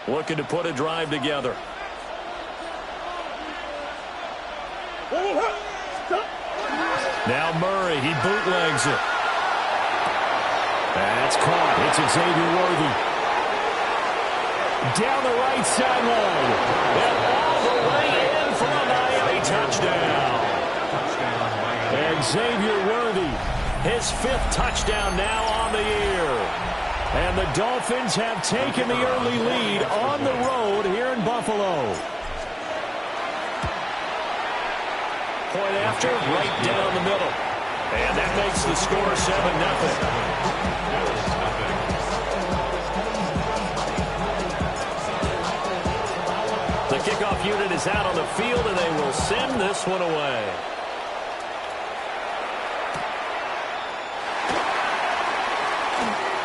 looking to put a drive together. Now Murray, he bootlegs it. That's caught. It's Xavier Worthy. Down the right sideline. And all the way in for a Miami touchdown. And Xavier Worthy, his 5th touchdown now on the year. And the Dolphins have taken the early lead on the road here in Buffalo. Point after, right down the middle. And that makes the score 7-0. The kickoff unit is out on the field, and they will send this one away.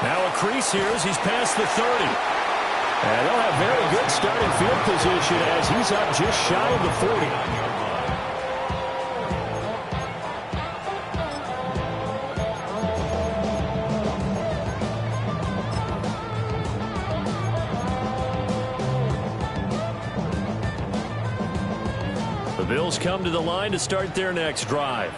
Now a crease here as he's past the 30. And they'll have very good starting field position as he's up just shy of the 40. The Bills come to the line to start their next drive.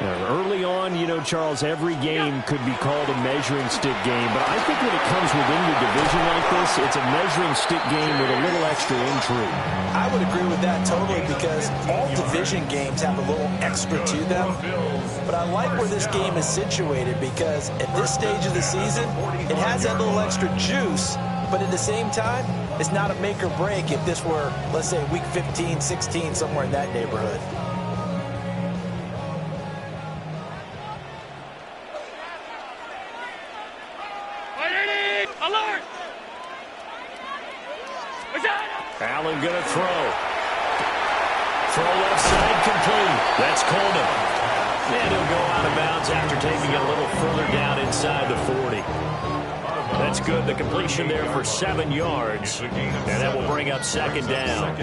Early on, you know, Charles, every game could be called a measuring stick game, but I think when it comes within your division like this, it's a measuring stick game with a little extra intrigue. I would agree with that totally because all division games have a little extra to them. But I like where this game is situated because at this stage of the season, it has that little extra juice, but at the same time, it's not a make or break if this were, let's say, week 15, 16, somewhere in that neighborhood. Allen going to throw. Throw left side complete. That's Coleman. And he'll go out of bounds after taking it a little further down inside the 40. That's good. The completion there for 7 yards. And that will bring up 2nd down.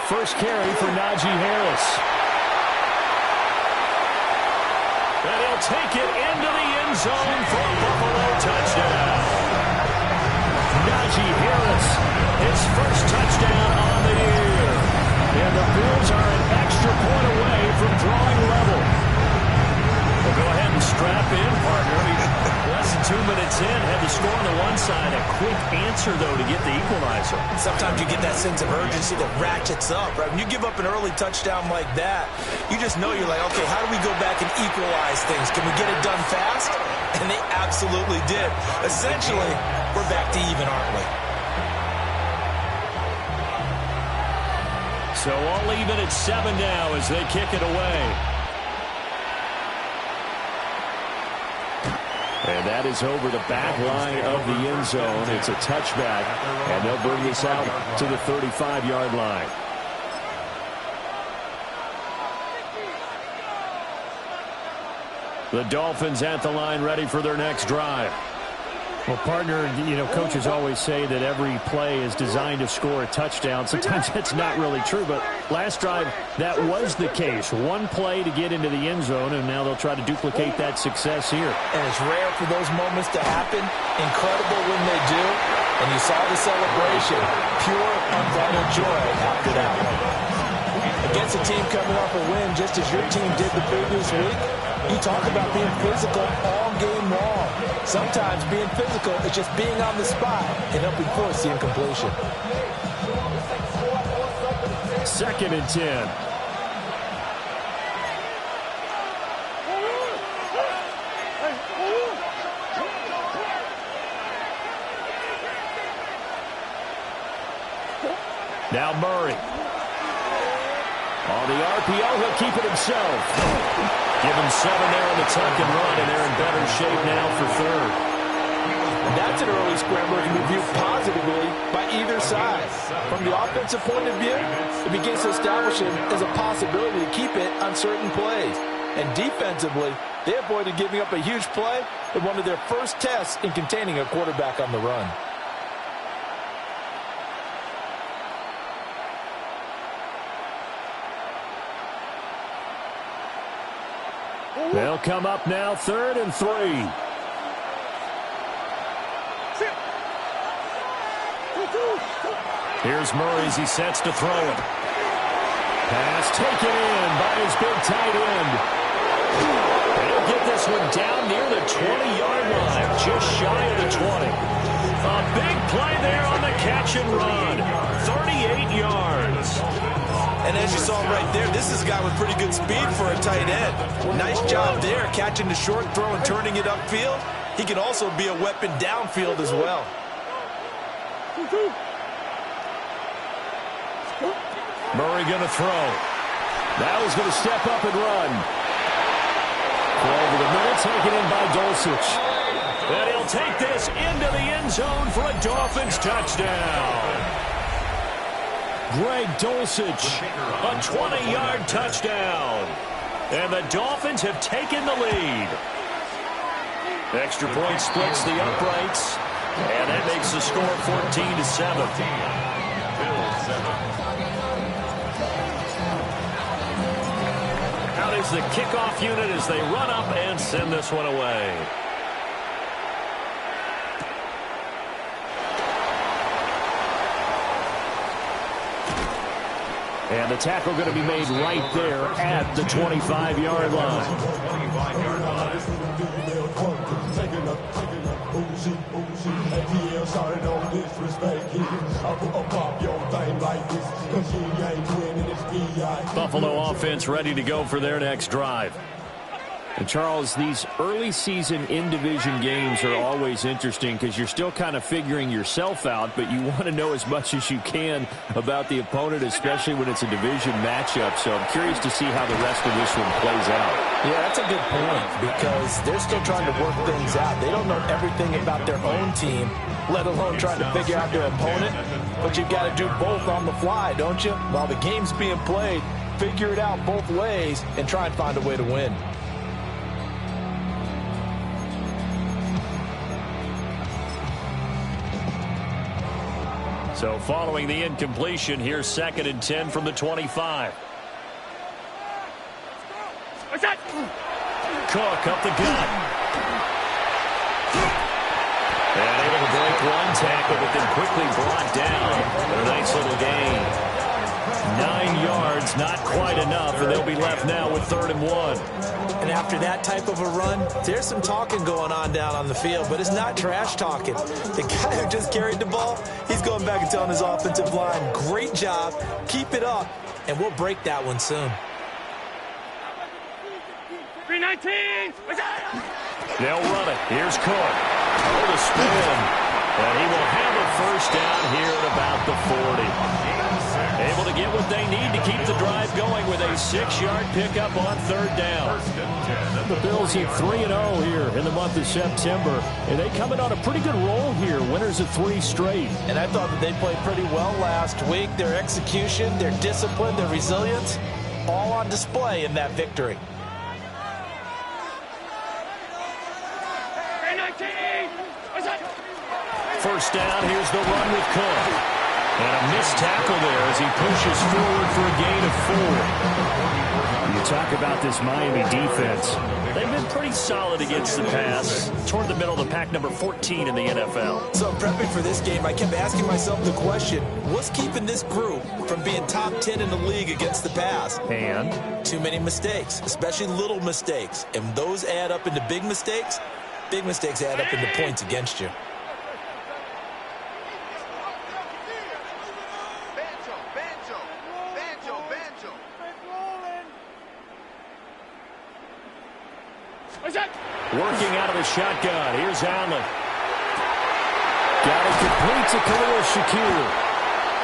First carry for Najee Harris. And he'll take it into the end zone for a Buffalo touchdown. Najee Harris, his first touchdown on the year. And the Bills are an extra point away from drawing level. We'll go ahead and strap in, partner. Less than 2 minutes in, had the score on the one side. A quick answer, though, to get the equalizer. Sometimes you get that sense of urgency that ratchets up, right? When you give up an early touchdown like that, you just know you're like, okay, how do we go back and equalize things? Can we get it done fast? And they absolutely did. Essentially, we're back to even, aren't we? So all even at 7 now as they kick it away. And that is over the back line of the end zone. It's a touchback, and they'll bring this out to the 35-yard line. The Dolphins at the line ready for their next drive. Well, partner, you know, coaches always say that every play is designed to score a touchdown. Sometimes that's not really true, but last drive, that was the case. One play to get into the end zone, and now they'll try to duplicate that success here. And it's rare for those moments to happen. Incredible when they do. And you saw the celebration. Pure, unbridled joy after that one. Against a team coming off a win, just as your team did the previous week, you talk about being physical all game long. Sometimes being physical is just being on the spot and helping force the incompletion. 2nd and 10. Now Murray. On the RPO, he'll keep it himself. Give him 7 there on the tuck and run, and they're in better shape now for 3rd. And that's an early scrambler to be viewed positively by either side. From the offensive point of view, it begins to establish it as a possibility to keep it on certain plays. And defensively, They avoided giving up a huge play in one of their first tests in containing a quarterback on the run. They'll come up now, 3rd and 3. Here's Murray as he sets to throw it. Pass taken in by his big tight end. They'll get this one down near the 20-yard line, just shy of the 20. A big play there on the catch and run. 38 yards. And as you saw right there, this is a guy with pretty good speed for a tight end. Nice job there, catching the short throw and turning it upfield. He can also be a weapon downfield as well. Murray going to throw. Now he's going to step up and run. For over the middle, taken in by Dulcich. And he'll take this into the end zone for a Dolphins touchdown. Greg Dulcich, a 20-yard touchdown. And the Dolphins have taken the lead. Extra point splits the uprights. And that makes the score 14-7. Out is the kickoff unit as they run up and send this one away. And the tackle going to be made right there at the 25-yard line. Buffalo offense ready to go for their next drive. And Charles, these early season in-division games are always interesting because you're still kind of figuring yourself out, but you want to know as much as you can about the opponent, especially when it's a division matchup. So I'm curious to see how the rest of this one plays out. Yeah, that's a good point because they're still trying to work things out. They don't know everything about their own team, let alone trying to figure out their opponent. But you've got to do both on the fly, don't you? While the game's being played, figure it out both ways and try and find a way to win. So following the incompletion, here's 2nd and 10 from the 25. Cook up the gut. And able to break one tackle, but then quickly brought down. A nice little gain. 9 yards, not quite enough, and they'll be left now with 3rd and 1. And after that type of a run, there's some talking going on down on the field, but it's not trash talking. The guy who just carried the ball, he's going back and telling his offensive line, great job, keep it up, and we'll break that one soon. 319! They'll run it. Here's Cook. Oh, the spin. And he will have a first down here at about the 40. Able to get what they need to keep the drive going with a 6-yard pickup on 3rd down. The Bills hit 3-0 here in the month of September, and they come in on a pretty good roll here. Winners of 3 straight. And I thought that they played pretty well last week. Their execution, their discipline, their resilience, all on display in that victory. First down, here's the run with Cook. And a missed tackle there as he pushes forward for a gain of 4. You talk about this Miami defense. They've been pretty solid against the pass. Toward the middle of the pack, number 14 in the NFL. So prepping for this game, I kept asking myself the question, what's keeping this group from being top 10 in the league against the pass? And? Too many mistakes, especially little mistakes. And those add up into big mistakes. Big mistakes add up into points against you. Working out of the shotgun. Here's Allen. Got it complete to Khalil Shakir.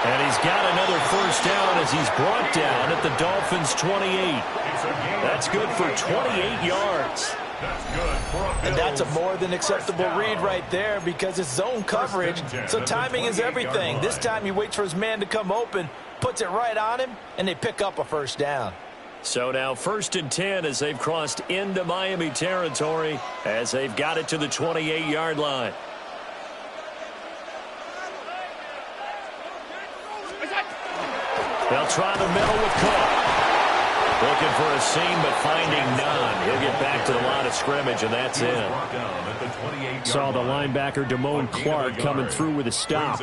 And he's got another first down as he's brought down at the Dolphins' 28. That's good for 28 yards. And that's a more than acceptable read right there because it's zone coverage, so timing is everything. This time he waits for his man to come open, puts it right on him, and they pick up a first down. So now 1st and 10 as they've crossed into Miami territory as they've got it to the 28-yard line. They'll try the middle with Cook. Looking for a seam, but finding none. He'll get back to the line of scrimmage, and that's in. Saw the linebacker, Damone Clark, coming through with a stop.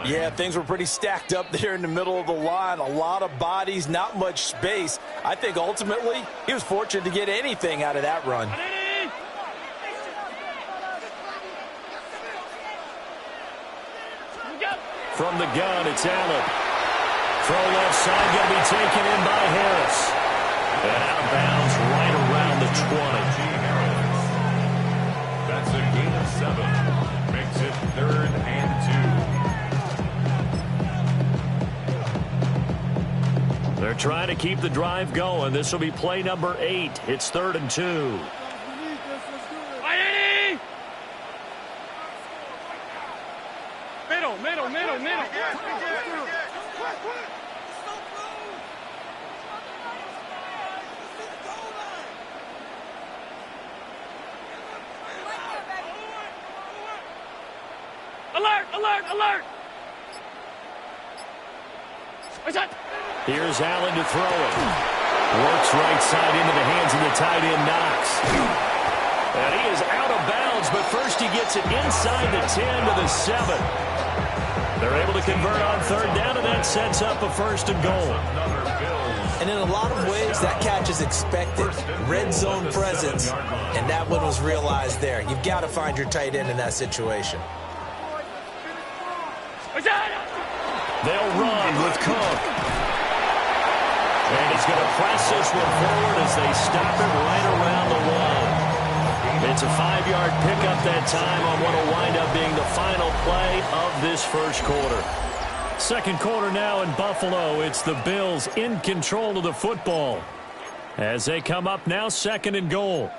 Yeah, things were pretty stacked up there in the middle of the line. A lot of bodies, not much space. I think ultimately he was fortunate to get anything out of that run. From the gun, it's Allen. Throw left side, going to be taken in by Harris. And out of bounds right around the 20. That's a gain of 7. Makes it 3rd and 2. They're trying to keep the drive going. This will be play number 8. It's 3rd and 2. Middle. Alert! Here's Allen to throw it. Works right side into the hands of the tight end, Knox. And he is out of bounds, but first he gets it inside the 10 to the 7. They're able to convert on 3rd down, and that sets up a 1st and goal. And in a lot of ways, that catch is expected. Red zone presence, and that one was realized there. You've got to find your tight end in that situation. They'll run with Cook. And he's going to press this one forward as they stop it right around the 1. It's a 5-yard pickup that time on what will wind up being the final play of this 1st quarter. 2nd quarter now in Buffalo. It's the Bills in control of the football as they come up now 2nd and goal.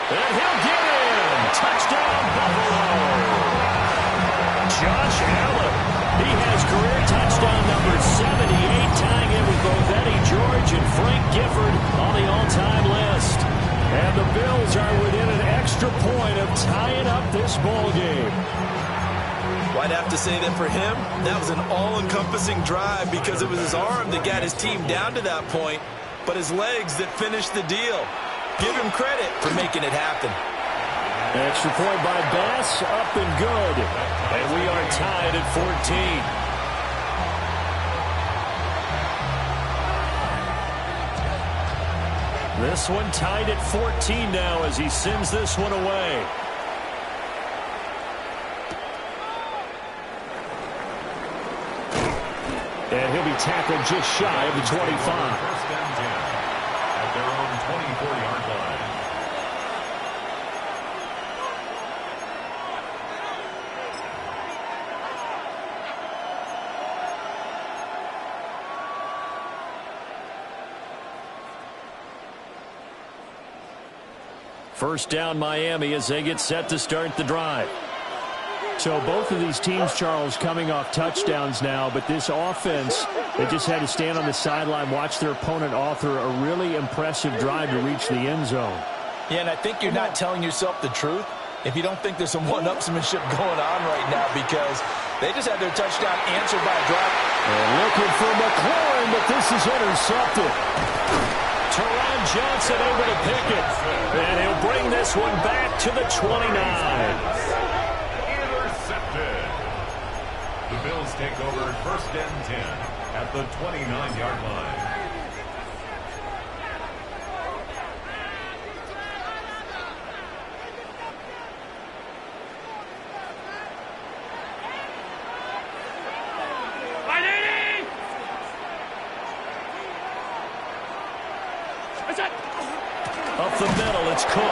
And he'll get in. Touchdown, Buffalo. Josh Allen. He has career touchdown number 78, tying it with both Eddie George and Frank Gifford on the all-time list. And the Bills are within an extra point of tying up this ball game. Well, I'd have to say that for him, that was an all-encompassing drive because it was his arm that got his team down to that point, but his legs that finished the deal. Give him credit for making it happen. Extra point by Bass, up and good. And we are tied at 14. This one tied at 14 now as he sends this one away. And he'll be tackled just shy of the 25. First and 10 at their own 24-yard line. First down, Miami, as they get set to start the drive. So both of these teams, Charles, coming off touchdowns now, but this offense, they just had to stand on the sideline, watch their opponent author a really impressive drive to reach the end zone. Yeah, and I think you're not telling yourself the truth if you don't think there's some one-upsmanship going on right now, because they just had their touchdown answered by a drive. And looking for McLaurin, but this is intercepted. Teron Johnson able to pick it. And he'll bring this one back to the 29. The Bills take over first and 10 at the 29-yard line. Up the middle, it's Cook.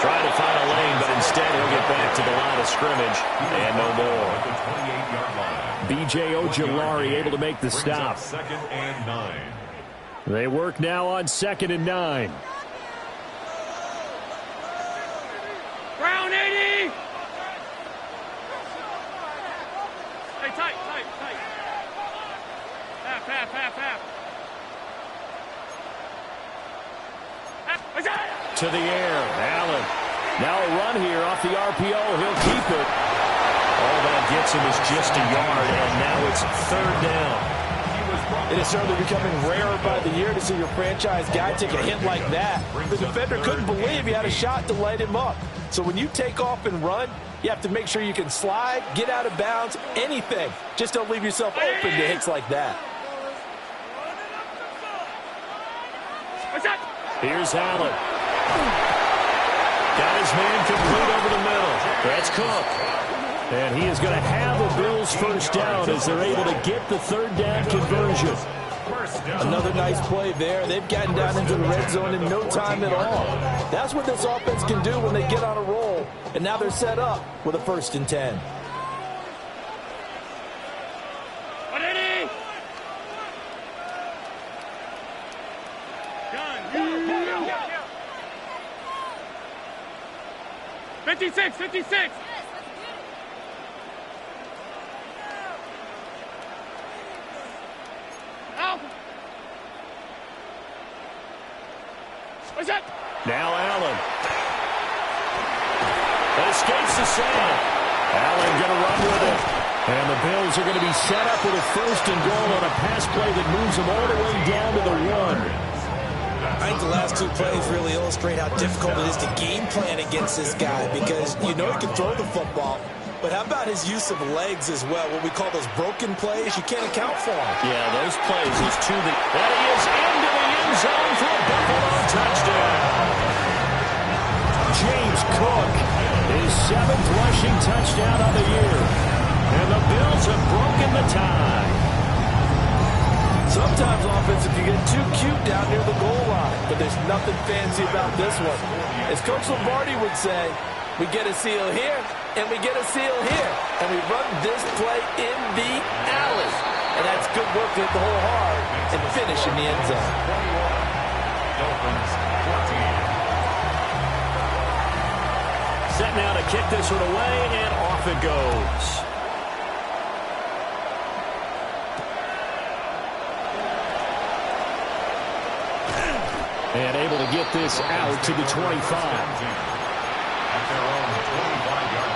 Trying to find a lane, but instead he'll get back to the line of scrimmage, and no more. At the 28-yard line. B.J. Ojulari able to make the stop. 2nd and 9. They work now on 2nd and 9. Brown 80! Hey, tight. Half. To the air, Allen. Now a run here off the RPO. He'll keep it. All that gets him is just a yard, and now it's 3rd down. It is certainly becoming rarer by the year to see your franchise guy take a hit like that. The defender couldn't believe he had a shot to light him up. So when you take off and run, you have to make sure you can slide, get out of bounds, anything. Just don't leave yourself open to hits like that. Here's Allen. Got his man complete over the middle. That's Cook. And he is going to have a Bills first down as they're able to get the 3rd down conversion. Another nice play there. They've gotten down into the red zone in no time at all. That's what this offense can do when they get on a roll. And now they're set up with a 1st and 10. Go. 56. What's that? Now Allen. Escapes the sand. Allen going to run with it. And the Bills are going to be set up with a 1st and goal on a pass play that moves them all the way down to the 1. I think the last 2 plays really illustrate how difficult it is to game plan against this guy because you know he can throw the football, but how about his use of legs as well? What we call those broken plays, you can't account for them. Yeah, those plays is to the... That he is into the end zone for a Buffalo touchdown. James Cook, his 7th rushing touchdown of the year. And the Bills have broken the tie. Sometimes offense, if you get too cute down near the goal line, but there's nothing fancy about this one. As Coach Lombardi would say, we get a seal here, and we get a seal here, and we run this play in the alley. And that's good work to hit the hole hard and finish in the end zone. Set now to kick this one away, and off it goes. And able to get this out to the 25. At their own 25-yard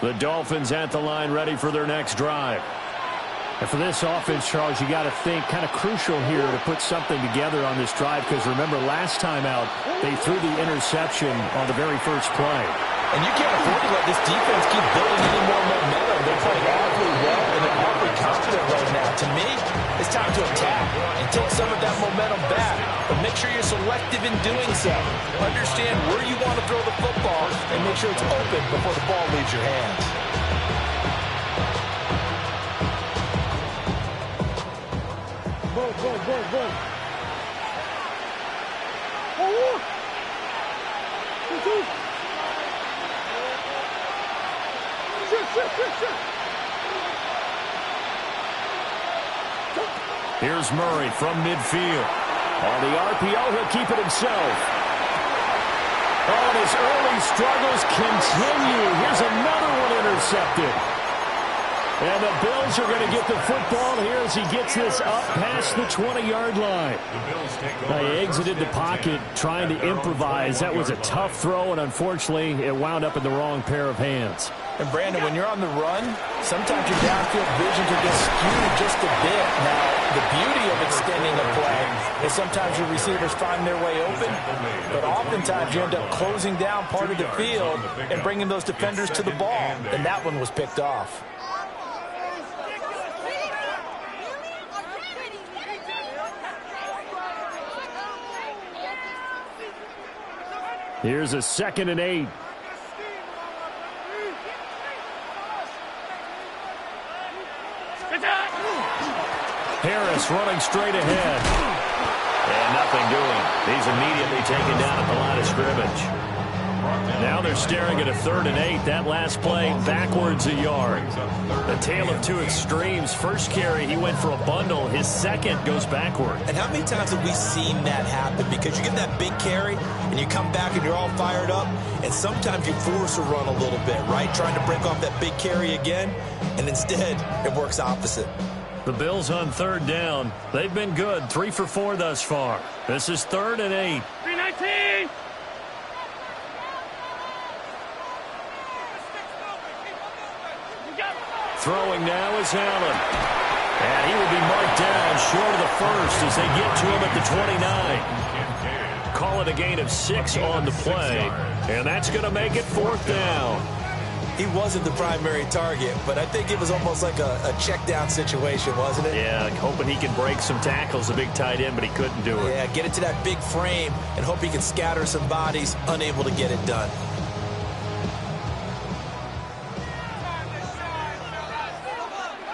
line. The Dolphins at the line ready for their next drive. And for this offense, Charles, you got to think kind of crucial here to put something together on this drive because remember last time out they threw the interception on the very first play. And you can't afford to let this defense keep building any more momentum. They're playing awfully well, and they're awfully confident right now. To me, it's time to attack and take some of that momentum back. But make sure you're selective in doing so. Understand where you want to throw the football and make sure it's open before the ball leaves your hands. Go. Here's Murray from midfield. On the RPO, he'll keep it himself. Oh, and his early struggles continue. Here's another one intercepted. And the Bills are going to get the football here as he gets this up past the 20-yard line. Now, he exited the pocket trying to improvise. That was a tough throw, and unfortunately, it wound up in the wrong pair of hands. And, Brandon, when you're on the run, sometimes your downfield vision can get skewed just a bit. Now, the beauty of extending a play is sometimes your receivers find their way open, but oftentimes you end up closing down part of the field and bringing those defenders to the ball, and that one was picked off. Here's a 2nd and 8. Harris running straight ahead. And nothing doing. He's immediately taken down at the line of scrimmage. Now they're staring at a 3rd and 8. That last play backwards a yard. The tale of two extremes. First carry, he went for a bundle. His second goes backward. And how many times have we seen that happen? Because you get that big carry, and you come back and you're all fired up, and sometimes you force a run a little bit, right? Trying to break off that big carry again, and instead it works opposite. The Bills on 3rd down. They've been good. 3 for 4 thus far. This is 3rd and 8. 319. Throwing now is Allen. And he will be marked down short of the first as they get to him at the 29. Call it a gain of 6 on the play. And that's going to make it 4th down. He wasn't the primary target, but I think it was almost like a check down situation, wasn't it? Yeah, hoping he can break some tackles, a big tight end, but he couldn't do it. Yeah, get it to that big frame and hope he can scatter some bodies, unable to get it done.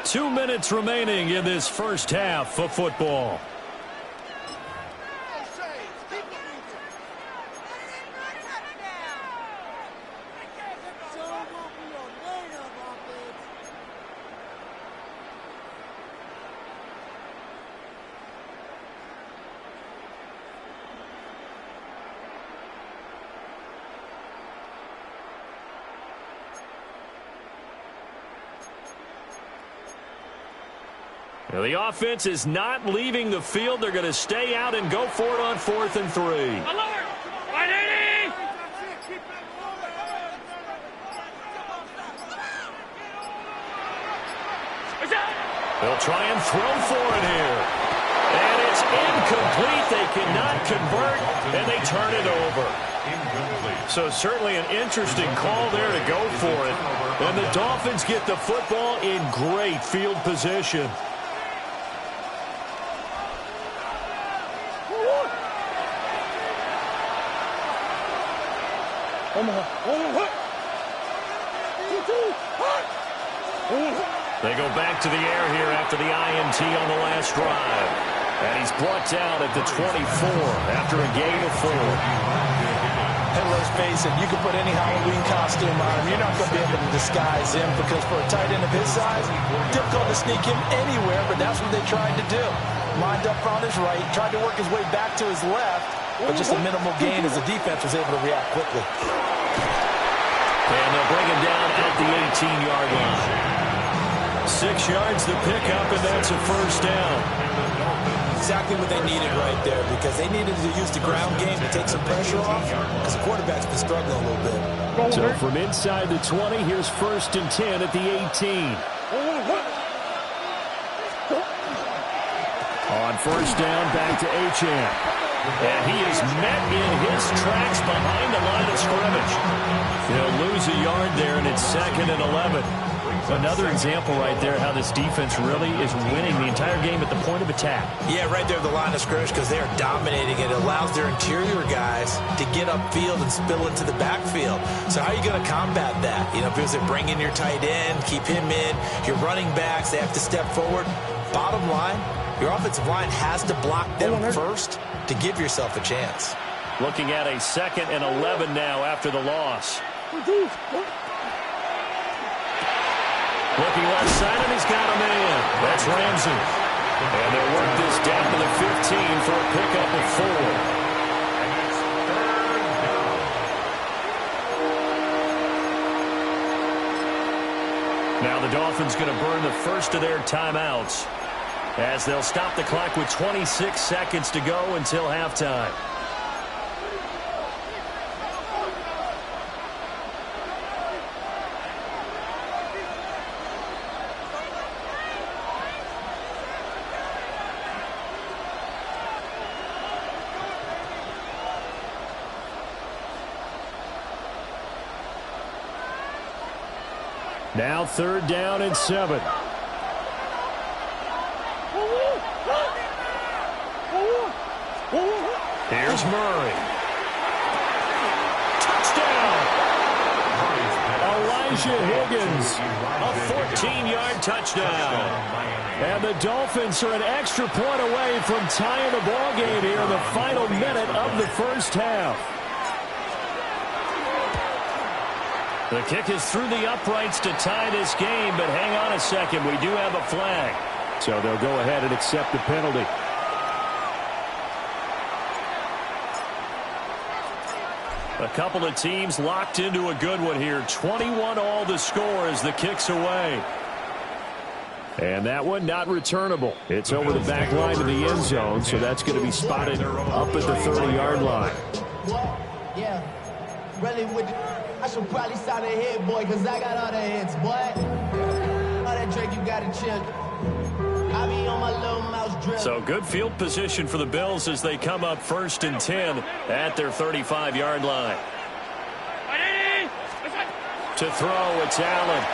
Two minutes remaining in this first half of football. Now, the offense is not leaving the field. They're going to stay out and go for it on 4th and 3. Alert! 180! They'll try and throw for it here. And it's incomplete. They cannot convert, and they turn it over. So certainly an interesting call there to go for it. And the Dolphins get the football in great field position. They go back to the air here after the INT on the last drive. And he's brought down at the 24 after a gain of 4. And let's face it, you can put any Halloween costume on him. You're not going to be able to disguise him because for a tight end of his size, difficult to sneak him anywhere, but that's what they tried to do. Lined up on his right, tried to work his way back to his left, but just a minimal gain as the defense was able to react quickly. And they'll bring him down at the 18-yard line. 6 yards the pickup, and that's a first down. Exactly what they needed right there because they needed to use the ground game to take some pressure off because the quarterback's been struggling a little bit. So from inside the 20, here's 1st and 10 at the 18. On 1st down, back to Achane. And he is met in his tracks behind the line of scrimmage. He'll lose a yard there, and it's 2nd and 11. Another example right there how this defense really is winning the entire game at the point of attack. Yeah, right there at the line of scrimmage because they are dominating it. It allows their interior guys to get upfield and spill into the backfield. So how are you going to combat that? You know, because they bring in your tight end, keep him in. Your running backs, they have to step forward. Bottom line, your offensive line has to block them first to give yourself a chance. Looking at a 2nd and 11 now after the loss. Looking left side, and he's got a man. That's Ramsey. And they'll work this down to the 15 for a pickup of 4. Now the Dolphins going to burn the first of their timeouts as they'll stop the clock with 26 seconds to go until halftime. Now 3rd down and 7. Here's Murray. Touchdown! A Elijah Higgins. A 14-yard touchdown. And the Dolphins are an extra point away from tying the ball game here in the final minute of the first half. The kick is through the uprights to tie this game, but hang on a second. We do have a flag. So they'll go ahead and accept the penalty. A couple of teams locked into a good one here. 21 all the score as the kick's away. And that one not returnable. It's over the back line of the end zone, so that's going to be spotted up at the 30-yard line. Yeah, really I should probably sign a hit, boy, because I got all the hits, boy. All that Drake, you got to chill. I be on my little mouse drill. So good field position for the Bills as they come up 1st and 10 at their 35-yard line. To throw, it's Allen.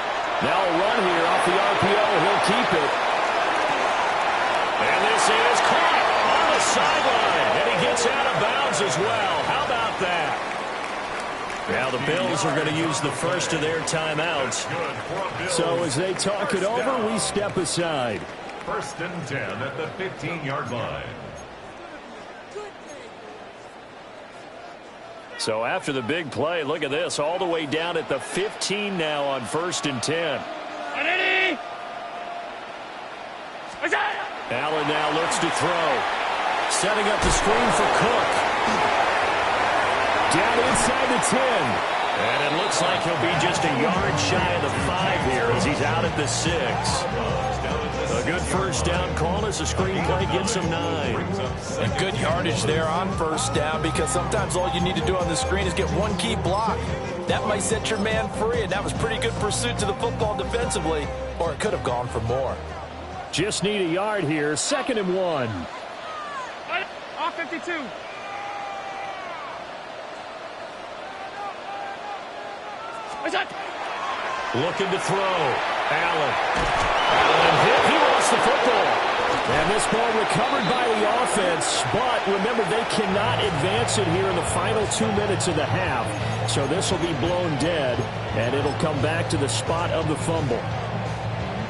Now a run here off the RPO. He'll keep it. And this is caught on the sideline. And he gets out of bounds as well. How about that? Now the Bills are going to use the first of their timeouts. So as they talk it over, we step aside. 1st and 10 at the 15-yard line. So after the big play, look at this, all the way down at the 15 now on 1st and 10. Allen now looks to throw. Setting up the screen for Cook. Down inside the 10. And it looks like he'll be just a yard shy of the 5 here as he's out at the 6. A good first down call as the screenplay gets him 9. And good yardage there on first down, because sometimes all you need to do on the screen is get one key block. That might set your man free, and that was pretty good pursuit to the football defensively, or it could have gone for more. Just need a yard here. 2nd and 1. Off 52. Looking to throw. Allen. He lost the football. And this ball recovered by the offense, but remember, they cannot advance it here in the final 2 minutes of the half. So this will be blown dead, and it'll come back to the spot of the fumble.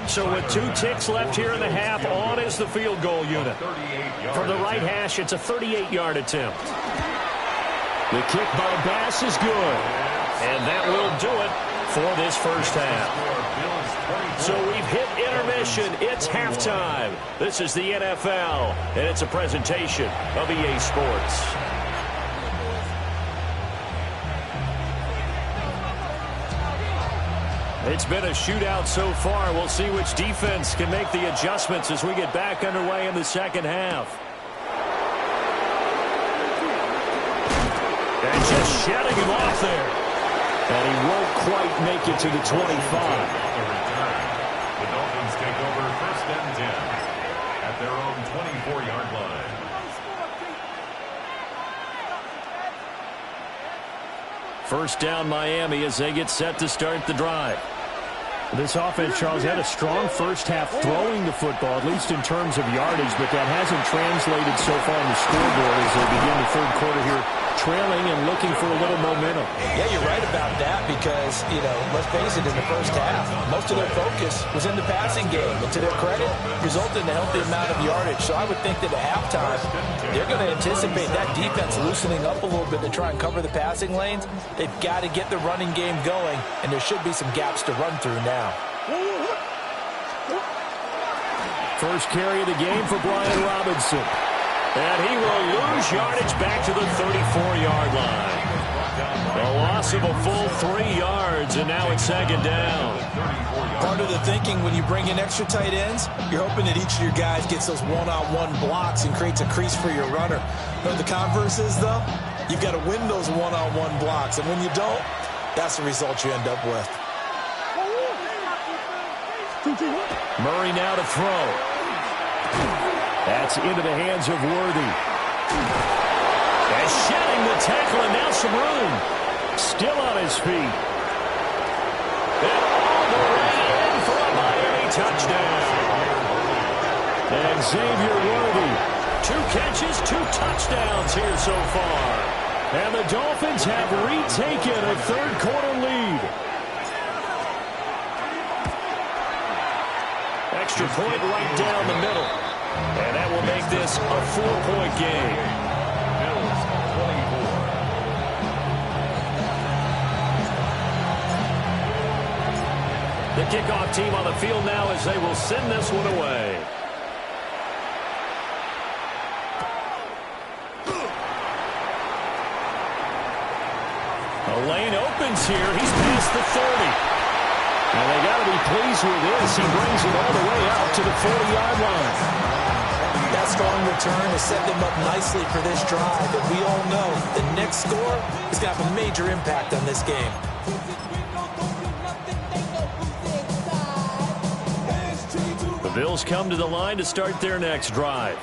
So with 2 ticks left here in the half, on is the field goal unit. From the right hash, it's a 38-yard attempt. The kick by Bass is good. And that will do it for this first half. So we've hit intermission. It's halftime. This is the NFL, and it's a presentation of EA Sports. It's been a shootout so far. We'll see which defense can make the adjustments as we get back underway in the second half. And just shedding him off there. And he won't quite make it to the 25. The Dolphins take over 1st and 10 at their own 24-yard line. First down Miami as they get set to start the drive. This offense, Charles, had a strong first half throwing the football, at least in terms of yardage, but that hasn't translated so far on the scoreboard as they begin the third quarter here, trailing and looking for a little momentum. Yeah, you're right about that because, let's face it, in the first half, most of their focus was in the passing game. And to their credit, resulted in a healthy amount of yardage. So I would think that at halftime, they're going to anticipate that defense loosening up a little bit to try and cover the passing lanes. They've got to get the running game going, and there should be some gaps to run through now. First carry of the game for Brian Robinson. And he will lose yardage back to the 34-yard line. A loss of a full 3 yards, and now it's 2nd down. Part of the thinking when you bring in extra tight ends, you're hoping that each of your guys gets those one-on-one blocks and creates a crease for your runner. But the converse is, though, you've got to win those one-on-one blocks. And when you don't, that's the result you end up with. Murray now to throw. That's into the hands of Worthy. And shedding the tackle, and now some room. Still on his feet. And all the way in for a Miami touchdown. And Xavier Worthy. 2 catches, 2 touchdowns here so far. And the Dolphins have retaken a third quarter lead. extra point right down the middle. And that will make this a 4-point game. Bills 24. The kickoff team on the field now as they will send this one away. A lane opens here. He's past the 30. And they got to be pleased with this. He brings it all the way out to the 40-yard line. That strong return has set them up nicely for this drive. And we all know the next score is going to have a major impact on this game. The Bills come to the line to start their next drive.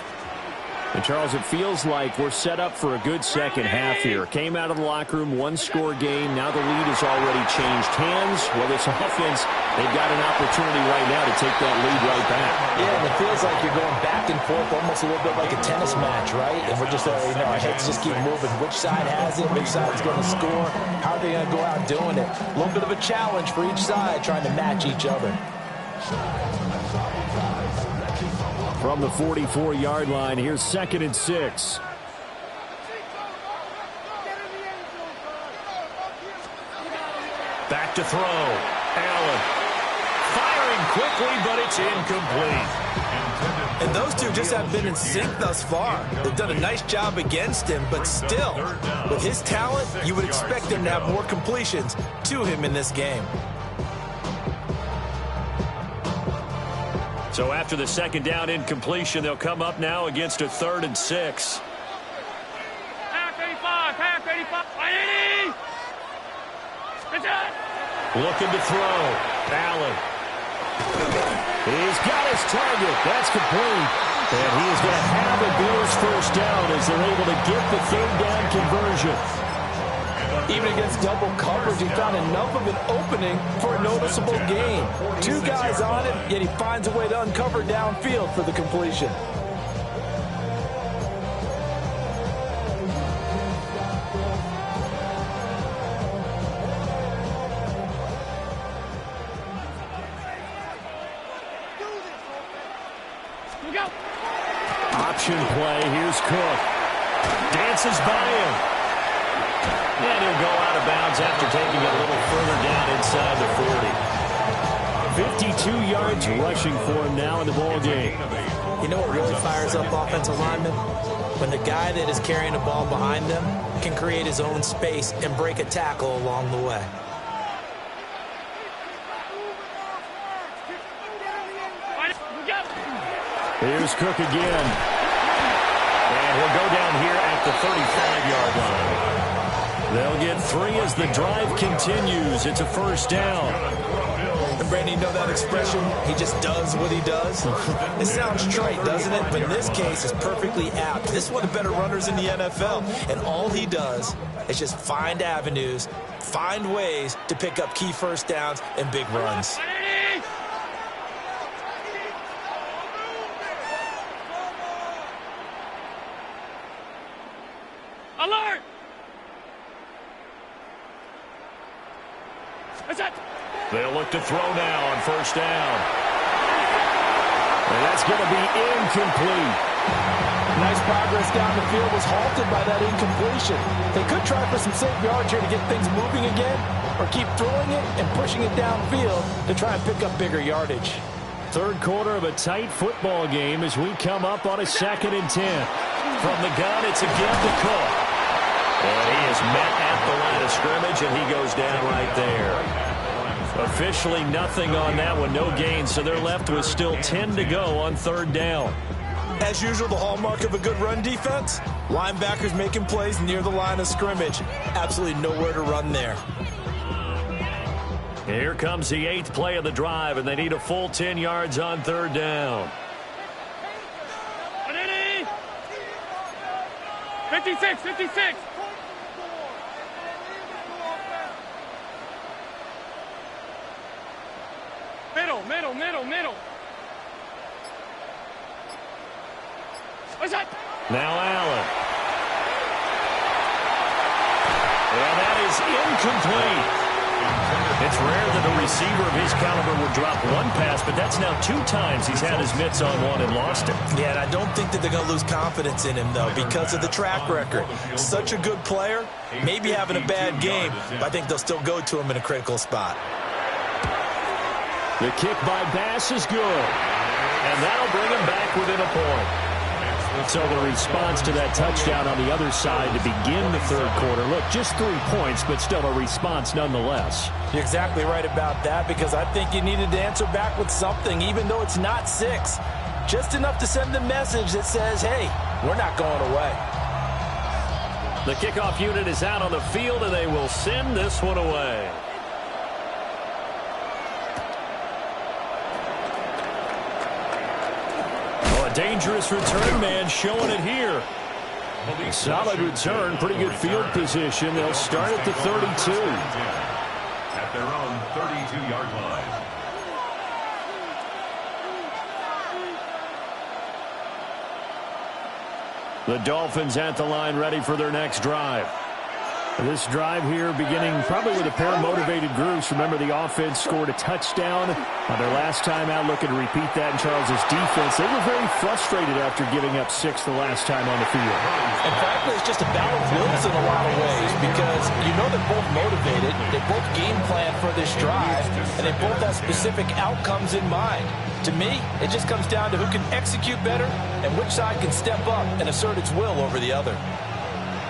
And, Charles, it feels like we're set up for a good second half here. Came out of the locker room, one-score game. Now the lead has already changed hands. Well, this offense, they've got an opportunity right now to take that lead right back. Yeah, and it feels like you're going back and forth almost a little bit like a tennis match, right? And we're just, our heads just keep moving. Which side has it? Which side's going to score? How are they going to go out doing it? A little bit of a challenge for each side trying to match each other. From the 44-yard line, here's 2nd and 6. Back to throw. Allen. Firing quickly, but it's incomplete. And those two just have been in sync thus far. They've done a nice job against him, but still, with his talent, you would expect him to have more completions to him in this game. So after the second down incompletion, they'll come up now against a 3rd and 6. Half 85, half 85. 80. It's it. Looking to throw. Allen. He's got his target. That's complete. And he is going to have a Bills first down as they're able to get the 3rd down conversion. Even against double coverage, he found enough of an opening for a noticeable gain. 2 guys on him, yet he finds a way to uncover downfield for the completion. Option play. Here's Cook. Dances by him. And he'll go out of bounds after taking it a little further down inside the 40. 52 yards rushing for him now in the ball game. You know what really fires up offensive linemen? When the guy that is carrying the ball behind them can create his own space and break a tackle along the way. Here's Cook again. And he'll go down here at the 35-yard line. They'll get 3 as the drive continues. It's a first down. And Brandon, you know that expression, he just does what he does? It sounds trite, doesn't it? But in this case, it's perfectly apt. This is one of the better runners in the NFL. And all he does is just find avenues, find ways to pick up key first downs and big runs. Alert! They'll look to throw now on first down. And that's going to be incomplete. Nice progress down the field was halted by that incompletion. They could try for some safe yards here to get things moving again, or keep throwing it and pushing it downfield to try and pick up bigger yardage. Third quarter of a tight football game as we come up on a 2nd and 10. From the gun, it's again to Cook. And he is met at the line of scrimmage, and he goes down right there. Officially nothing on that one, no gain, so they're left with still 10 to go on 3rd down. As usual, the hallmark of a good run defense, linebackers making plays near the line of scrimmage. Absolutely nowhere to run there. Here comes the 8th play of the drive, and they need a full 10 yards on 3rd down. 56, 56. Middle. What's that? Now Allen. And that is incomplete. It's rare that a receiver of his caliber would drop one pass, but that's now 2 times he's had his mitts on one and lost it. Yeah, and I don't think that they're going to lose confidence in him, though, because of the track record. Such a good player, maybe having a bad game, but I think they'll still go to him in a critical spot. The kick by Bass is good. And that'll bring him back within a point. So the response to that touchdown on the other side to begin the third quarter. Look, just 3 points, but still a response nonetheless. You're exactly right about that, because I think you needed to answer back with something, even though it's not 6. Just enough to send the message that says, hey, we're not going away. The kickoff unit is out on the field, and they will send this one away. Dangerous return man showing it here. Solid return, pretty good field position. They'll start at the 32. At their own 32-yard line. The Dolphins at the line, ready for their next drive. This drive here beginning probably with a pair of motivated groups. Remember, the offense scored a touchdown on their last time out, looking to repeat that in Charles's defense. They were very frustrated after giving up 6 the last time on the field. And frankly, it's just a battle of wills in a lot of ways, because you know they're both motivated, they both game plan for this drive, and they both have specific outcomes in mind. To me, it just comes down to who can execute better and which side can step up and assert its will over the other.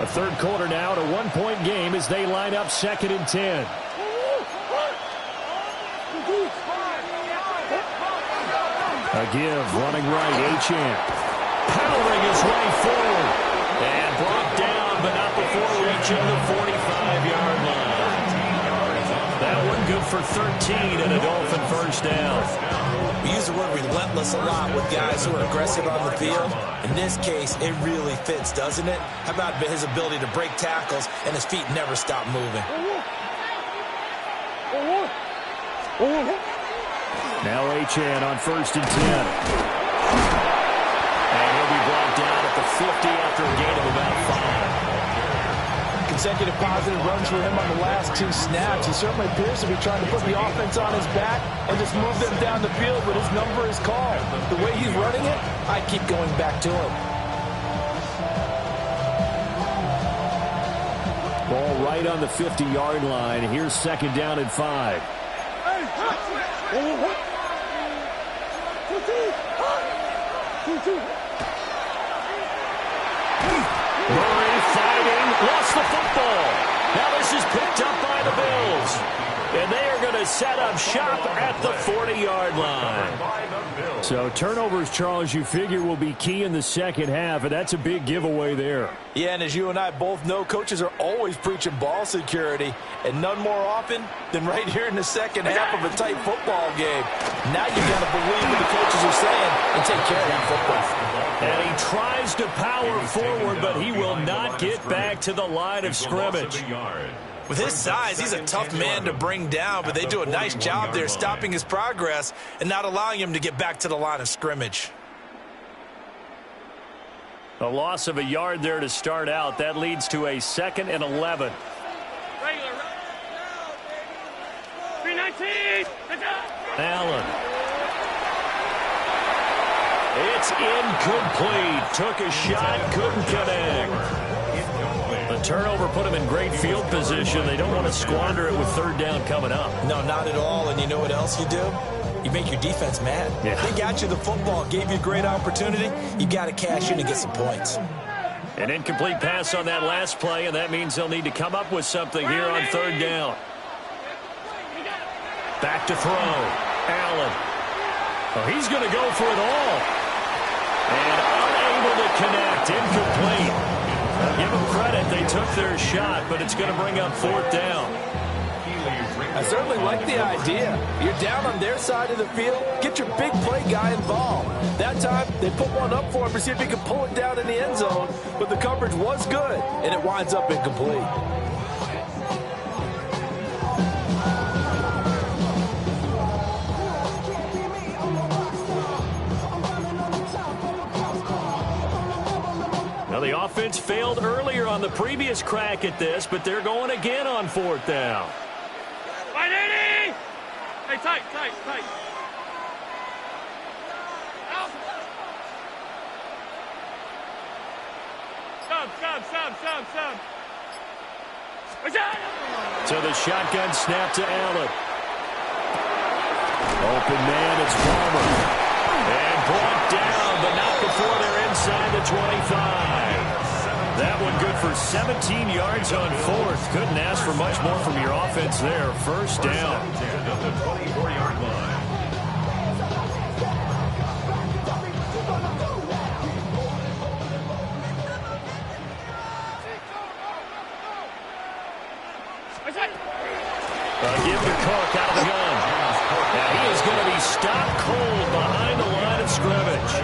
A third quarter now, a 1-point game as they line up 2nd and 10. A give, running right, Achane. Powering his way forward. And brought down, but not before reaching the 45-yard line. That one good for 13 and a Dolphin first down. We use the word relentless a lot with guys who are aggressive on the field. In this case, it really fits, doesn't it? How about his ability to break tackles and his feet never stop moving? Now Achane on 1st and 10. And he'll be brought down at the 50 after a gain of about 5. Consecutive positive runs for him on the last 2 snaps. He certainly appears to be trying to put the offense on his back and just move them down the field, but his number is called. The way he's running it, I keep going back to him. Ball right on the 50-yard line. Here's 2nd down and 5. Murray fighting, lost the football. Now this is picked up by the Bills. And they are going to set up shop at the 40-yard line. So turnovers, Charles, you figure will be key in the second half, and that's a big giveaway there. Yeah, and as you and I both know, coaches are always preaching ball security, and none more often than right here in the second half of a tight football game. Now you've got to believe what the coaches are saying and take care of that football. And he tries to power forward, but he will not get back to the line of scrimmage. With his size, he's a tough man to bring down, but they do a nice job there stopping his progress and not allowing him to get back to the line of scrimmage. A loss of a yard there to start out. That leads to a 2nd and 11. Regular. 319. Allen. It's incomplete. Took a shot, couldn't connect. The turnover put him in great field position. They don't want to squander it with 3rd down coming up. No, not at all. And you know what else you do? You make your defense mad. Yeah. They got you the football, gave you a great opportunity. You got to cash in and get some points. An incomplete pass on that last play, and that means they'll need to come up with something here on 3rd down. Back to throw. Allen. Oh, he's going to go for it all. And unable to connect. Incomplete. Give them credit. They took their shot, but it's going to bring up 4th down. I certainly like the idea. You're down on their side of the field. Get your big play guy involved. That time, they put one up for him to see if he could pull it down in the end zone, but the coverage was good, and it winds up incomplete. Now, the offense failed earlier on the previous crack at this, but they're going again on 4th down. 180! Hey, tight, tight, tight. Out. Sub. So the shotgun snap to Allen. Open man, it's Palmer. And brought down, but not before they're inside the 25. That one good for 17 yards on fourth. Couldn't ask for much more from your offense there. First down. At the 24-yard line. Give to Cook out of the gun. Now he is going to be stopped cold behind the line of scrimmage.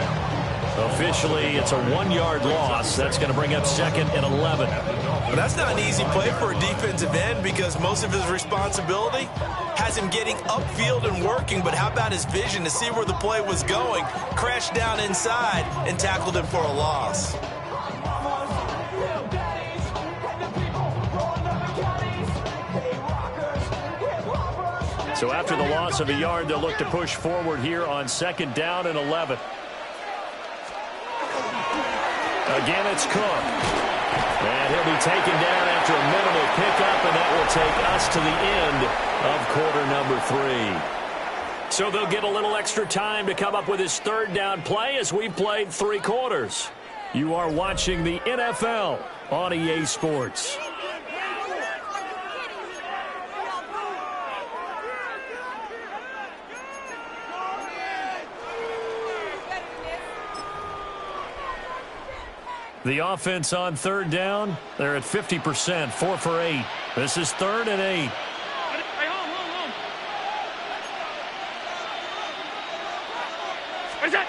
Officially, it's a 1-yard loss. That's going to bring up 2nd and 11. Well, that's not an easy play for a defensive end because most of his responsibility has him getting upfield and working, but how about his vision to see where the play was going, crashed down inside, and tackled him for a loss. So after the loss of a yard, they'll look to push forward here on 2nd down and 11. Again, it's Cook. And he'll be taken down after a minimal pickup, and that will take us to the end of quarter number 3. So they'll get a little extra time to come up with his 3rd down play as we've played 3 quarters. You are watching the NFL on EA Sports. The offense on 3rd down, they're at 50%, 4 for 8. This is 3rd and 8. Hey, home. Where's that?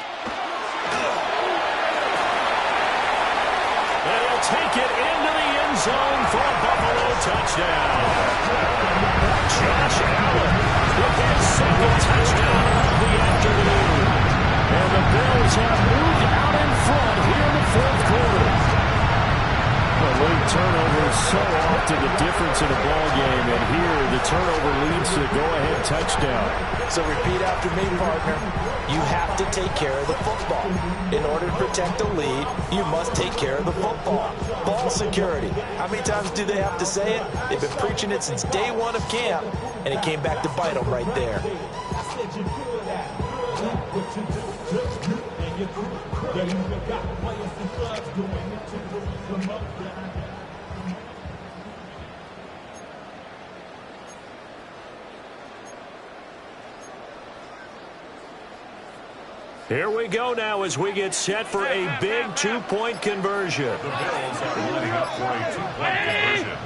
And he'll take it into the end zone for a Buffalo touchdown. Josh Allen with his 2nd touchdown of the afternoon. And the Bills have moved out in front here in the 4th quarter. Late turnovers so often the difference in a ball game, and here the turnover leads to the go-ahead touchdown. So repeat after me, partner. You have to take care of the football. In order to protect a lead, you must take care of the football. Ball security. How many times do they have to say it? They've been preaching it since day 1 of camp, and it came back to bite them right there. Here we go now as we get set for a big 2-point conversion. The Bills are lining up for a 2-point conversion.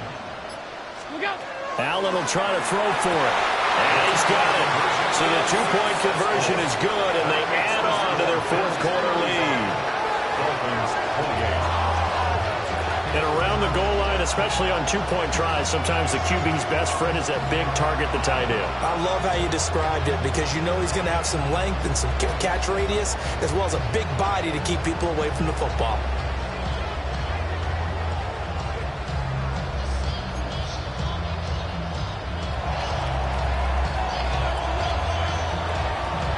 Allen will try to throw for it. And he's got it. So the 2-point conversion is good, and they add on to their 4th quarter lead. Dolphins 28. And around the goal line, especially on 2-point tries, sometimes the QB's best friend is that big target, the tight end. I love how you described it because you know he's going to have some length and some catch radius as well as a big body to keep people away from the football.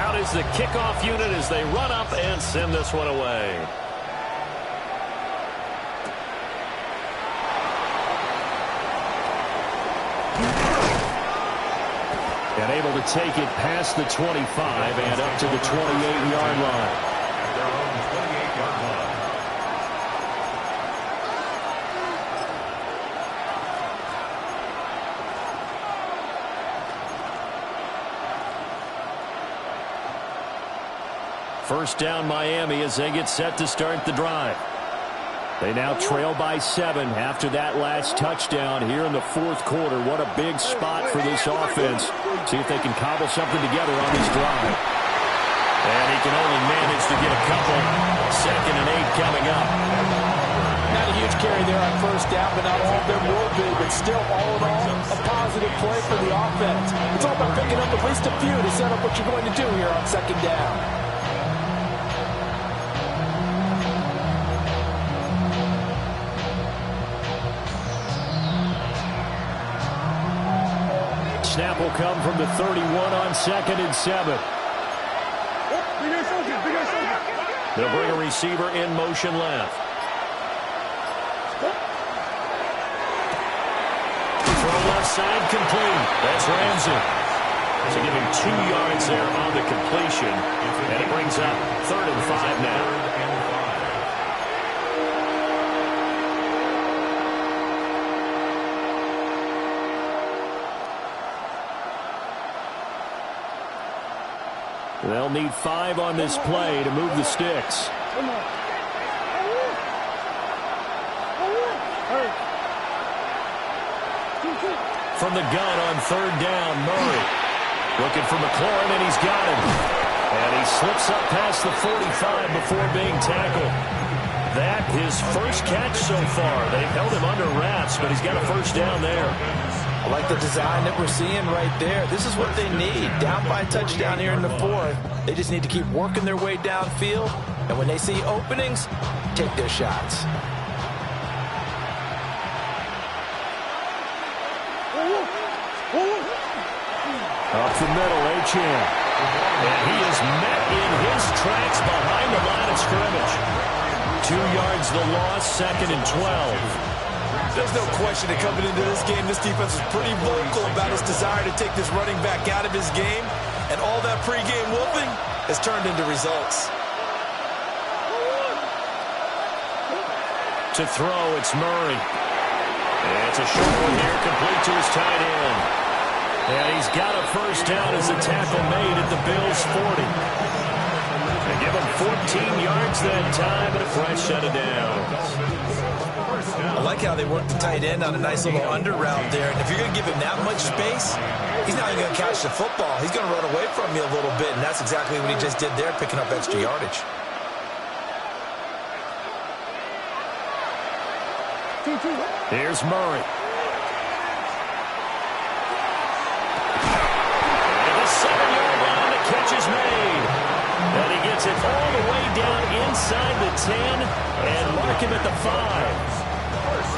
Out is the kickoff unit as they run up and send this one away. And able to take it past the 25 and up to the 28-yard line. At their own 28-yard line. First down Miami as they get set to start the drive. They now trail by 7 after that last touchdown here in the 4th quarter. What a big spot for this offense. See if they can cobble something together on this drive. And he can only manage to get a couple. 2nd and 8 coming up. Not a huge carry there on first down, but not all of them will be. But still, all in all, a positive play for the offense. It's all about picking up at least a few to set up what you're going to do here on 2nd down. snap will come from the 31 on 2nd and 7. They'll bring a receiver in motion left. Throw left side complete. That's Ramsey. So give him 2 yards there on the completion. And it brings up 3rd and 5 now. They'll need 5 on this play to move the sticks. From the gun on 3rd down, Murray. Looking for McLaurin, and he's got him. And he slips up past the 45 before being tackled. That his first catch so far. They've held him under wraps, but he's got a first down there. I like the design that we're seeing right there. This is what they need. Down by a touchdown here in the 4th. They just need to keep working their way downfield. And when they see openings, take their shots. Up the middle, Achane. And he is met in his tracks behind the line of scrimmage. 2 yards the loss, 2nd and 12. There's no question that coming into this game, this defense is pretty vocal about its desire to take this running back out of his game. And all that pregame wolfing has turned into results. To throw, it's Murray. And it's a short one here, complete to his tight end. And he's got a first down as the tackle made at the Bills' 40. They give him 14 yards that time and a fresh set of downs. I like how they work the tight end on a nice little under route there. And if you're going to give him that much space, he's not even going to catch the football. He's going to run away from you a little bit, and that's exactly what he just did there, picking up extra yardage. Here's Murray. And the 7-yard line, the catch is made. And he gets it all the way down inside the 10 and mark him at the 5.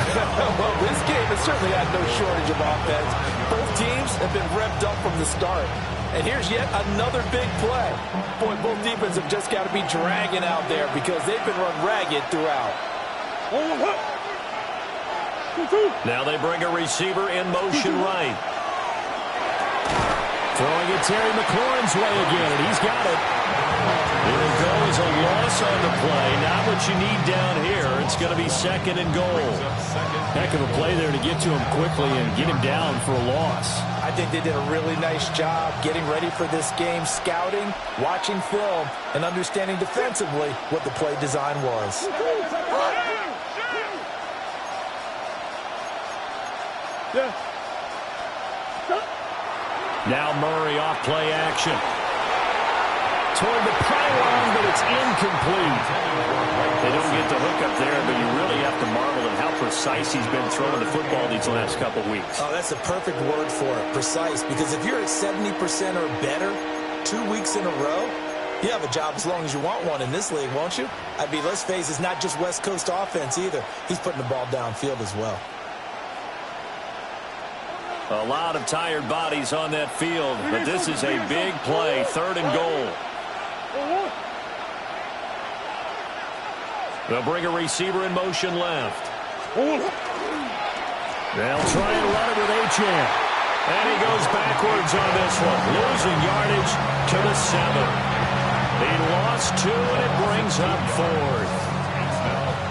Well, this game has certainly had no shortage of offense. Both teams have been revved up from the start. And here's yet another big play. Boy, both defenses have just got to be dragging out there because they've been run ragged throughout. Now they bring a receiver in motion right. Throwing it Terry McLaurin's way again, and he's got it. It'll go as a loss on the play. Not what you need down here. It's going to be 2nd and goal. Heck of a play there to get to him quickly and get him down for a loss. I think they did a really nice job getting ready for this game, scouting, watching film, and understanding defensively what the play design was. Now Murray off play action. Toward the pylon, but it's incomplete. They don't get the hook up there, but you really have to marvel at how precise he's been throwing the football these last couple weeks. Oh, that's the perfect word for it, precise. Because if you're at 70% or better 2 weeks in a row, you have a job as long as you want one in this league, won't you? I mean, let's face it, it's not just West Coast offense either. He's putting the ball downfield as well. A lot of tired bodies on that field, but this is a big play, 3rd and goal. They'll bring a receiver in motion left. They'll try and run it with Achane. And he goes backwards on this one, losing yardage to the 7. He lost 2, and it brings up 4th.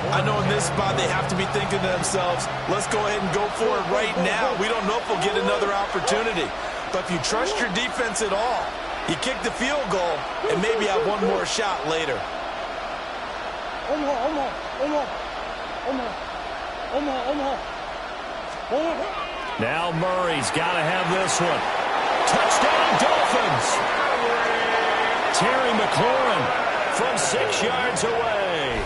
I know in this spot they have to be thinking to themselves, let's go ahead and go for it right now. We don't know if we'll get another opportunity. But if you trust your defense at all, you kick the field goal and maybe have one more shot later. Now Murray's got to have this one. Touchdown, Dolphins! Terry McLaurin from 6 yards away.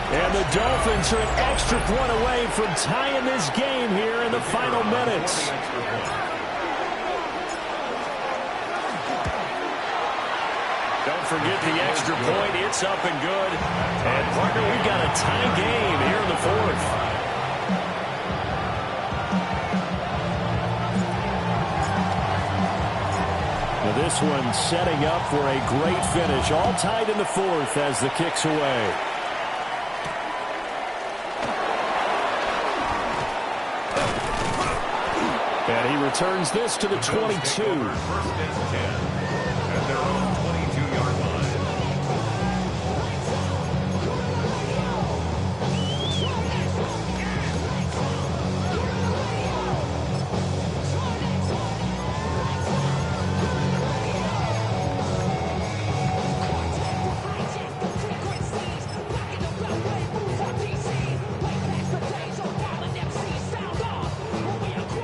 And the Dolphins are an extra point away from tying this game here in the final minutes. Don't forget the extra point. It's up and good. And, partner, we've got a tie game here in the 4th. this one, setting up for a great finish. All tied in the fourth as the kick's away. And he returns this to the 22. First and 10 at their own 22-yard line.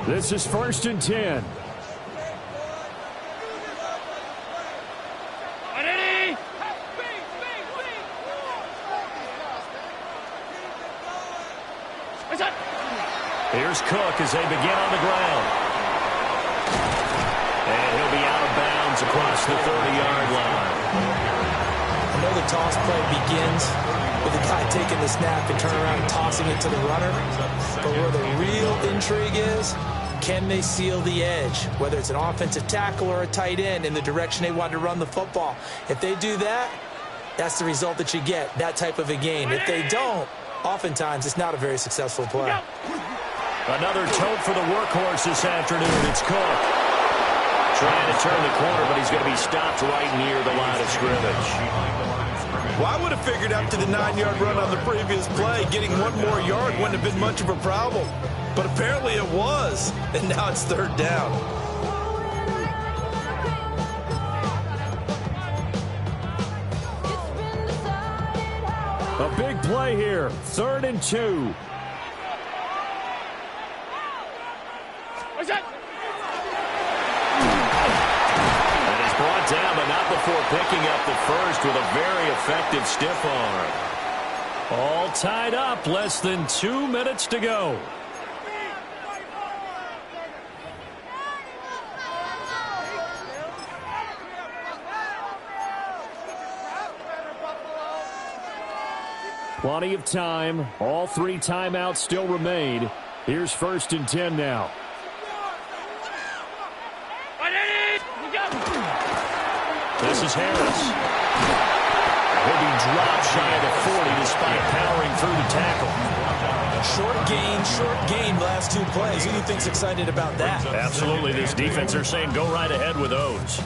This is 1st and 10. Here's Cook as they begin on the ground. And he'll be out of bounds across the 30-yard line. I know the toss play begins with the guy taking the snap and turning around and tossing it to the runner. But where the real intrigue is, can they seal the edge, whether it's an offensive tackle or a tight end, in the direction they want to run the football? If they do that, that's the result that you get, that type of a game. If they don't, oftentimes it's not a very successful play. Another tote for the workhorse this afternoon. It's Cook. Trying to turn the corner, but he's going to be stopped right near the line of scrimmage. Well, I would have figured after the 9-yard run on the previous play, getting one more yard wouldn't have been much of a problem. But apparently it was, and now it's 3rd down. A big play here. 3rd and 2. And he's brought down, but not before picking up the first with a very effective stiff arm. All tied up. Less than 2 minutes to go. Plenty of time. All 3 timeouts still remain. Here's 1st and 10 now. This is Harris. He'll be dropped shy of the 40 despite powering through the tackle. Short gain, last 2 plays. Who do you think's excited about that? Absolutely. This defense are saying go right ahead with those.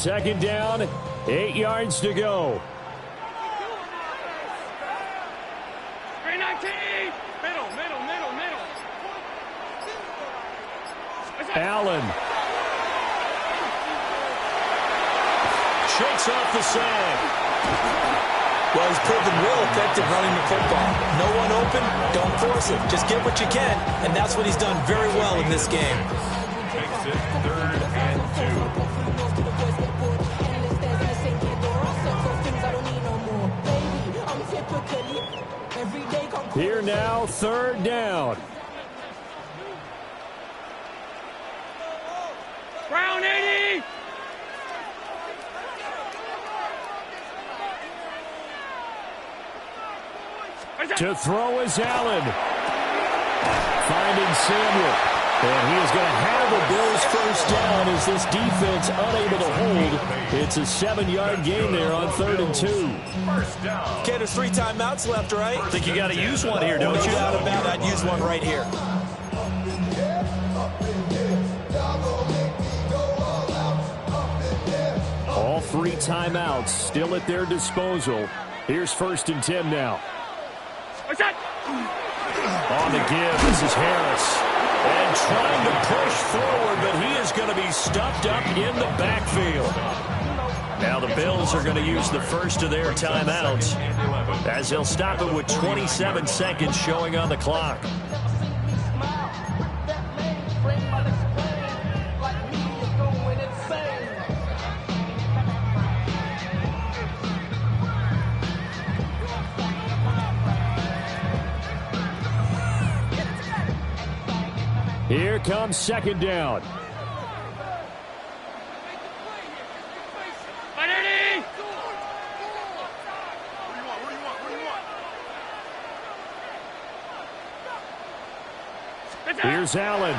Second down, 8 yards to go. 319. Middle. Allen. Shakes off the sag. Well, he's proven real effective running the football. No one open, don't force it. Just get what you can, and that's what he's done very well in this game. Makes it 3rd and 2. Here now, 3rd down. Brown 80. To throw is Allen. Finding Samuel. And he is going to have the Bills' first down as this defense unable to hold. It's a 7-yard gain there on 3rd and 2. First down. Okay, there's 3 timeouts left, right? I think you got to use one here, don't No you? doubt about it. I'd use one right here. All 3 timeouts still at their disposal. Here's 1st and 10 now. On the give, this is Harris. And trying to push forward, but he is going to be stuffed up in the backfield. Now the Bills are going to use the first of their timeouts as they'll stop it with 27 seconds showing on the clock. it comes, second down. Here's Allen.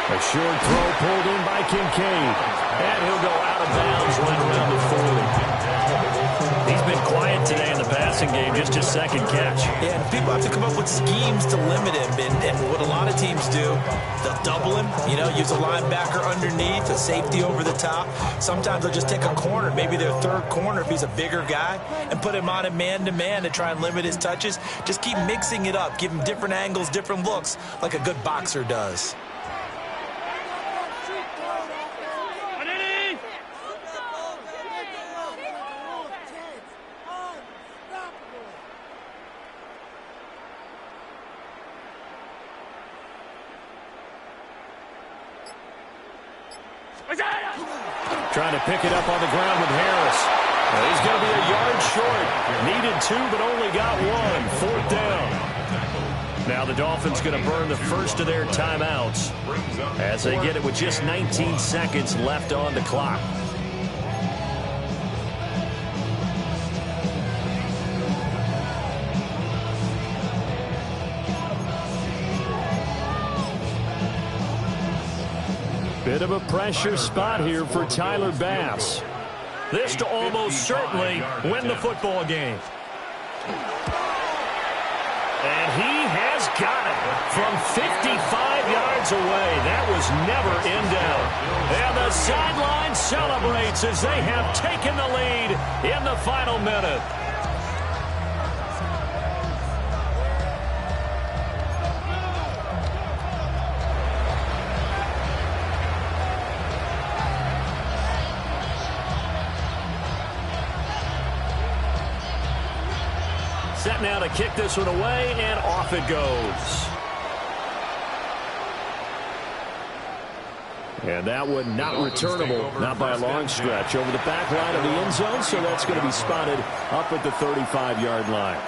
A short throw pulled in by Kincaid. And he'll go out of bounds right around the 40. He's been quiet today in the passing game, just his second catch. Yeah, and people have to come up with schemes to limit him. And what a lot of teams do, they'll double him, use a linebacker underneath, a safety over the top. Sometimes they'll just take a corner, maybe their third corner if he's a bigger guy, and put him on a man-to-man to try and limit his touches. Just keep mixing it up, give him different angles, different looks, like a good boxer does. Trying to pick it up on the ground with Harris. He's going to be a yard short. Needed 2, but only got 1. 4th down. Now the Dolphins going to burn the first of their timeouts as they get it with just 19 seconds left on the clock. Bit of a pressure spot here for Tyler Bass. This to almost certainly win the football game. And he has got it from 55 yards away. That was never in doubt. And the sideline celebrates as they have taken the lead in the final minute. Set now to kick this one away, and off it goes. And that one not returnable, not by a long stretch, over the back line of the end zone, so that's going to be spotted up at the 35-yard line.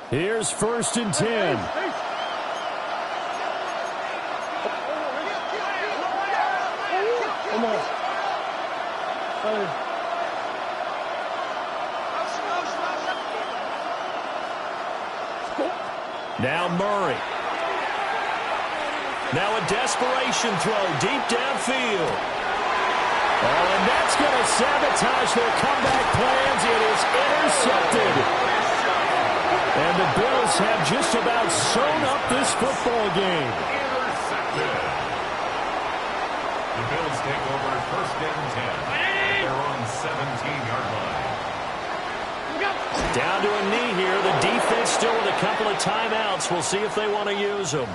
Here's 1st and 10. Now Murray. Now a desperation throw deep downfield. Oh, and that's going to sabotage their comeback plans. It is intercepted. And the Bills have just about sewn up this football game. Intercepted. The Bills take over 1st and 10. They're on 17-yard line. Down to a knee here. The defense still with a couple of timeouts. We'll see if they want to use them.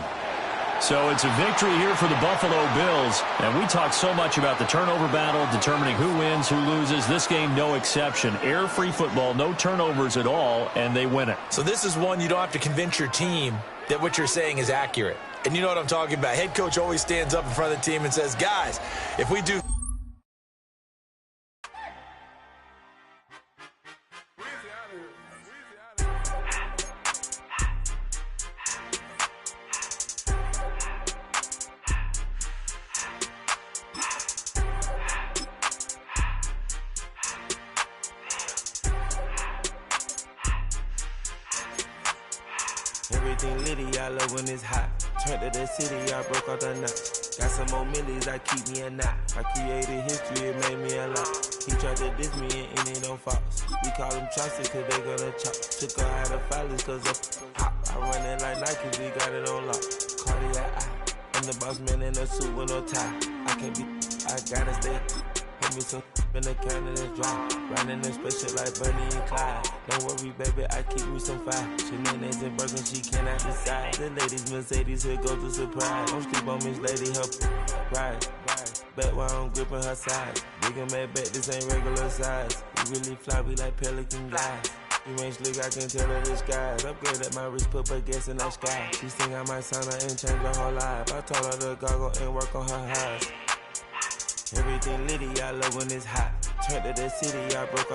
So it's a victory here for the Buffalo Bills. And we talk so much about the turnover battle, determining who wins, who loses. This game, no exception. Air-free football, no turnovers at all, and they win it. So this is one you don't have to convince your team that what you're saying is accurate. And you know what I'm talking about. Head coach always stands up in front of the team and says, guys, if we do... Everything litty, I love when it's hot. Turned to the city, I broke all the knots. Got some more millies, I keep me a knot. I created history, it made me a lot. He tried to diss me and it don't false. We call them chopsticks cause they gonna chop. Took her out of filers cause of hop. I run it like Nike, we got it on lock. Cardiac eye. I'm the boss man in a suit with no tie. I can't be, I gotta stay. Put me some in the can of this dry. Riding in special like Bunny and Clyde. Don't worry, baby, I keep me some fire. Shenanigans and Birkin, she cannot decide. The ladies, Mercedes, here goes the surprise. Don't sleep on Miss Lady, help ride. Back while I'm gripping her side. Big and mad back, this ain't regular size. We really fly, we like Pelican guys. You ain't slick, I can tell her the skies. Upgrade at my wrist, put baguettes in the sky. She think I might sign her and change her whole life. I told her to goggle and work on her eyes. Everything litty, I love when it's hot. Turned to the city, I broke